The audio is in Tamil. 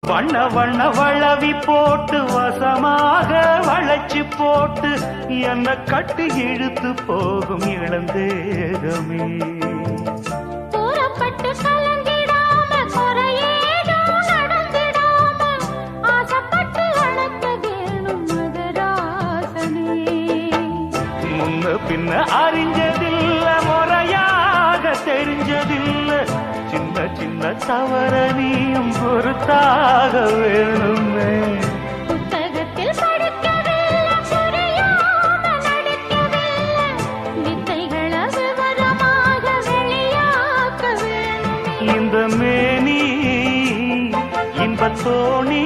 வண்ண வண்ண வளவி போட்டு வசமாக வளைச்சு போட்டு என்ன கட்டி இழுத்து போகும் இளந்தேகமே. கூறப்பட்டு கலங்கிடாம குறையேதும் நடந்திடாம ஆசைப்பட்டு அழைக்க வேணும் மகராசனே. முன்ன பின்ன அறிஞ்சதில்ல முறையாக தெரிஞ்சதில்ல சின்ன சின்ன தவற நீயும் பொறுத்தாக வேணுமே. புத்தகத்தில் படிக்கவில்லை புரியாம நடிக்கவில்லை வித்தைகளை விவரமாக வெளியாக்க வேணுமே. இந்த மேனி இன்பத்தோணி